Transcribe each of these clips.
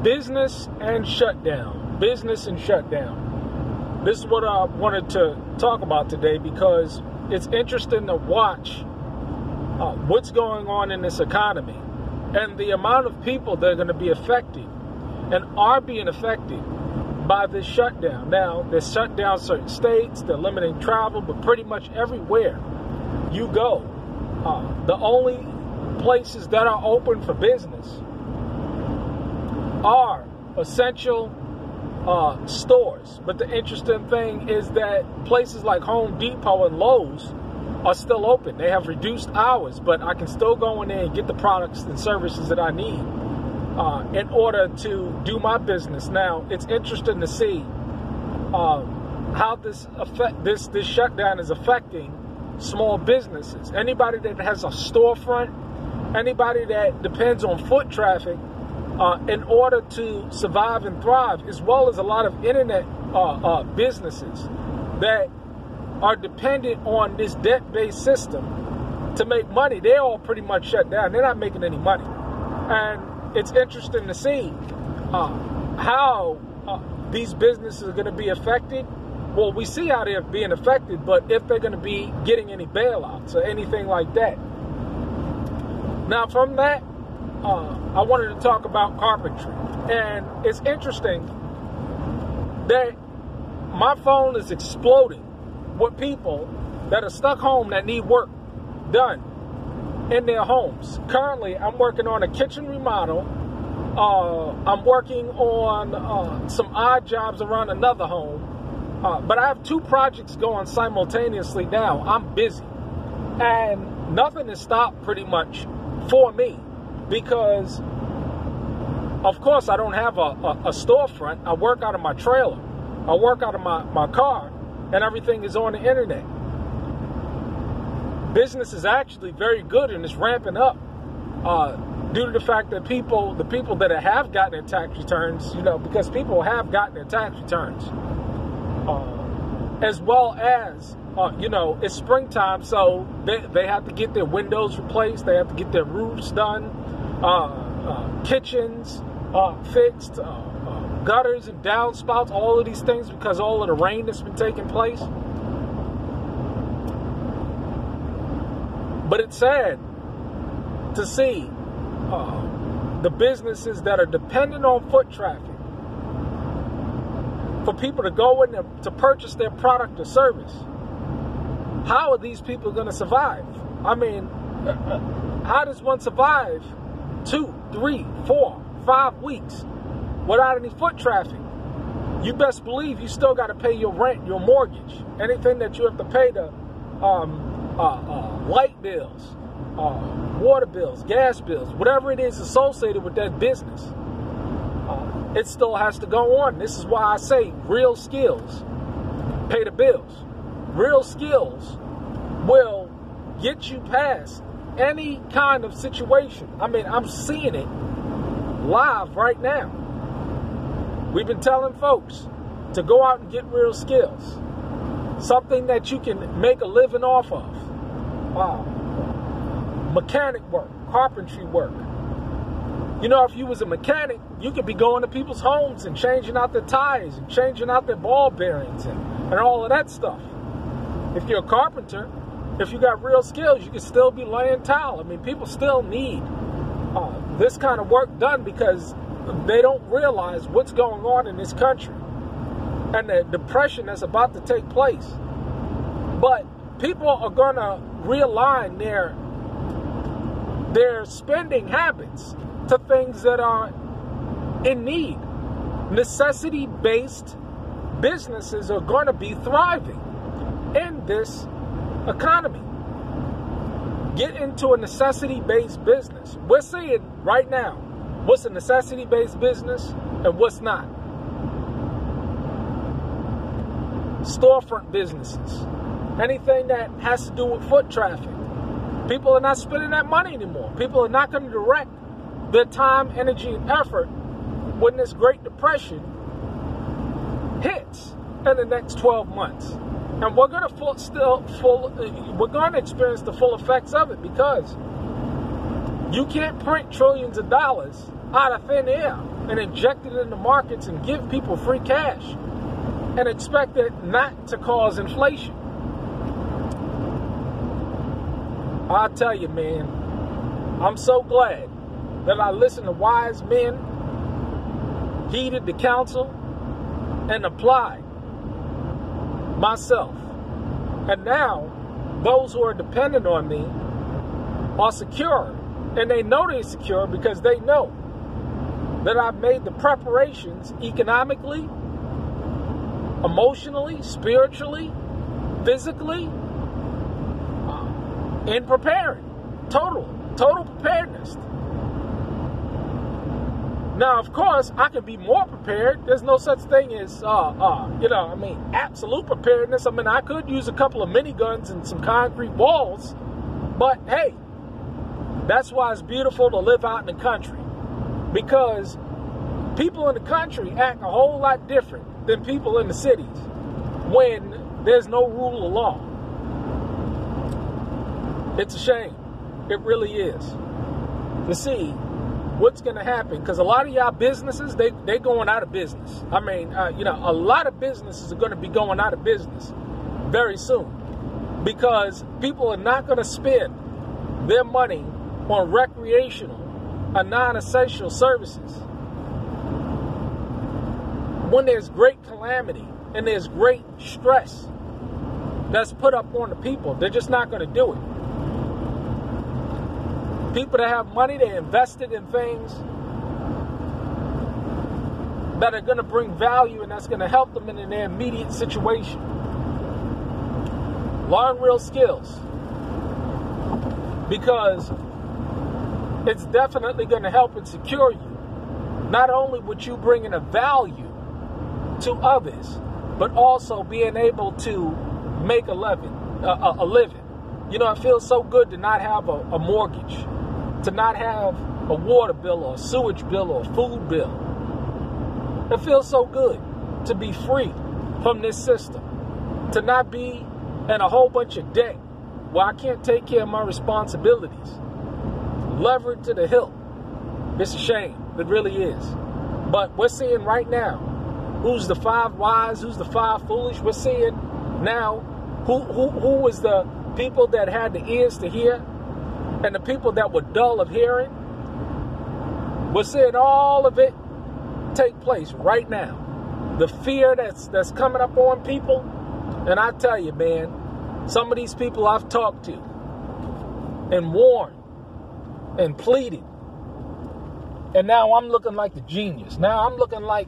Business and shutdown. Business and shutdown. This is what I wanted to talk about today because it's interesting to watch what's going on in this economy and the amount of people that are going to be affected and are being affected by this shutdown. Now, they're shut down certain states, they're limiting travel, but pretty much everywhere you go, the only places that are open for business are essential stores. But the interesting thing is that places like Home Depot and Lowe's are still open. They have reduced hours, but I can still go in there and get the products and services that I need in order to do my business. Now, it's interesting to see how this shutdown is affecting small businesses. Anybody that has a storefront, anybody that depends on foot traffic in order to survive and thrive, as well as a lot of internet businesses that are dependent on this debt-based system to make money. They're all pretty much shut down. They're not making any money. And it's interesting to see how these businesses are going to be affected. Well, we see how they're being affected, but if they're going to be getting any bailouts or anything like that. Now, from that, I wanted to talk about carpentry. And it's interesting that my phone is exploding with people that are stuck home that need work done in their homes. Currently, I'm working on a kitchen remodel. I'm working on some odd jobs around another home. But I have two projects going simultaneously now. I'm busy. And nothing is stopped pretty much for me because, of course, I don't have a storefront. I work out of my trailer. I work out of my car, and everything is on the internet. Business is actually very good and it's ramping up due to the fact that the people that have gotten their tax returns, because people have gotten their tax returns, as well as, it's springtime, so they have to get their windows replaced, they have to get their roofs done, kitchens fixed, gutters and downspouts, all of these things because all of the rain that's been taking place. But it's sad to see the businesses that are dependent on foot traffic for people to go in to purchase their product or service. How are these people going to survive? I mean, how does one survive 2, 3, 4, 5 weeks without any foot traffic? You best believe you still got to pay your rent, your mortgage, anything that you have to pay to light bills, water bills, gas bills, whatever it is associated with that business. It still has to go on. This is why I say real skills pay the bills. Real skills will get you past any kind of situation. I mean, I'm seeing it live right now. We've been telling folks to go out and get real skills. Something that you can make a living off of. Mechanic work, carpentry work. If you was a mechanic, you could be going to people's homes and changing out their tires and changing out their ball bearings and all of that stuff. If you're a carpenter, if you got real skills, you can still be laying tile. I mean, people still need this kind of work done because they don't realize what's going on in this country and the depression that's about to take place. But people are going to realign their spending habits to things that are in need. Necessity-based businesses are going to be thriving in this economy. Get into a necessity-based business. We're seeing right now what's a necessity-based business and what's not. Storefront businesses, anything that has to do with foot traffic. People are not spending that money anymore. People are not going to direct their time, energy, and effort when this Great Depression hits in the next 12 months. And we're going to experience the full effects of it because you can't print trillions of dollars out of thin air and inject it in the markets and give people free cash and expect it not to cause inflation. I'll tell you, man, I'm so glad that I listened to wise men, heeded the counsel, and applied myself. And now, those who are dependent on me are secure. And they know they're secure because they know that I've made the preparations economically, emotionally, spiritually, physically, in preparing. Total preparedness. Now, of course, I can be more prepared. There's no such thing as, absolute preparedness. I mean, I could use a couple of miniguns and some concrete walls, but hey, that's why it's beautiful to live out in the country, because people in the country act a whole lot different than people in the cities when there's no rule of law. It's a shame. It really is. To see what's going to happen, because a lot of y'all businesses, they're going out of business. I mean, a lot of businesses are going to be going out of business very soon, because people are not going to spend their money on recreational or non-essential services when there's great calamity and there's great stress that's put up on the people. They're just not going to do it. People that have money, they invested in things that are going to bring value and that's going to help them in their immediate situation. Learn real skills, because it's definitely going to help and secure you. Not only would you bring in a value to others, but also being able to make a living. It feels so good to not have a mortgage, to not have a water bill or a sewage bill or a food bill. It feels so good to be free from this system, to not be in a whole bunch of debt where I can't take care of my responsibilities. Levered to the hilt. It's a shame. It really is. But we're seeing right now who's the five wise, who's the five foolish. We're seeing now who was the people that had the ears to hear and the people that were dull of hearing. We're seeing all of it take place right now. The fear that's coming up on people. And I tell you, man, some of these people I've talked to and warned and pleaded, and now I'm looking like the genius. Now I'm looking like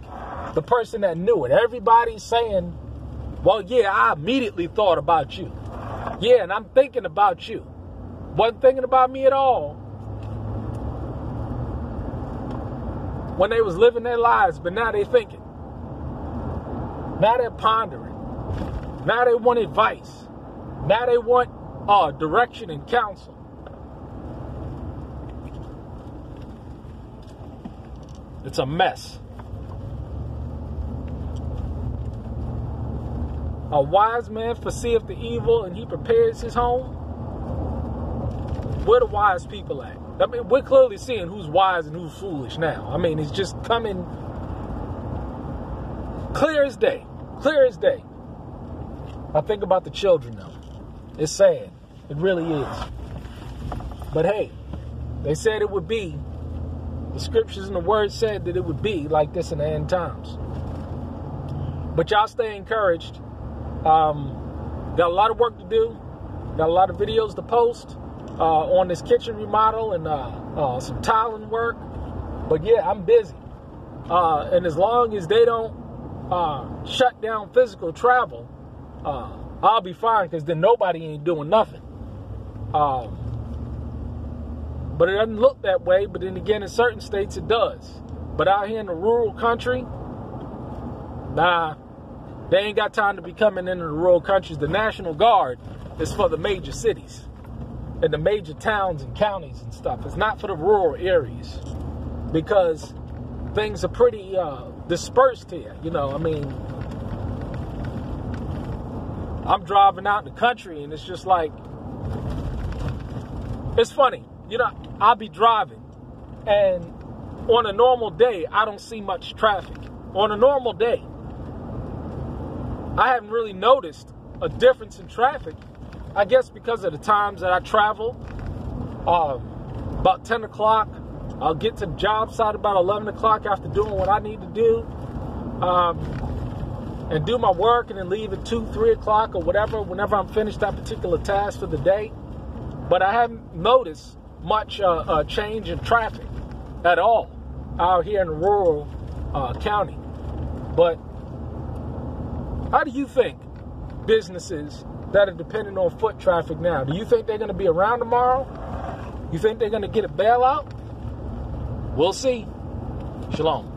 the person that knew it. Everybody's saying, well, yeah, I immediately thought about you. Yeah, and I'm thinking about you. Wasn't thinking about me at all when they was living their lives, but now they thinking. Now they're pondering. Now they want advice. Now they want direction and counsel. It's a mess. A wise man foreseeth the evil and he prepares his home. Where the wise people at? I mean, we're clearly seeing who's wise and who's foolish now. I mean, it's just coming clear as day. Clear as day. I think about the children though. It's sad. It really is. But hey, they said it would be. The scriptures and the word said that it would be like this in the end times. But y'all stay encouraged. Got a lot of work to do. Got a lot of videos to post on this kitchen remodel and some tiling work. But yeah, I'm busy. And as long as they don't shut down physical travel, I'll be fine, because then nobody ain't doing nothing. But it doesn't look that way. But then again, in certain states it does. But out here in the rural country, nah, they ain't got time to be coming into the rural countries. The National Guard is for the major cities and the major towns and counties and stuff. It's not for the rural areas, because things are pretty dispersed here. I mean, I'm driving out in the country and it's just like, it's funny. I'll be driving and on a normal day, I don't see much traffic. On a normal day, I haven't really noticed a difference in traffic. I guess because of the times that I travel. About 10 o'clock, I'll get to the job site about 11 o'clock after doing what I need to do. And do my work and then leave at 2, 3 o'clock or whatever, whenever I'm finished that particular task for the day. But I haven't noticed much change in traffic at all out here in the rural county. But how do you think businesses that are dependent on foot traffic now, do you think they're going to be around tomorrow? You think they're going to get a bailout? We'll see. Shalom.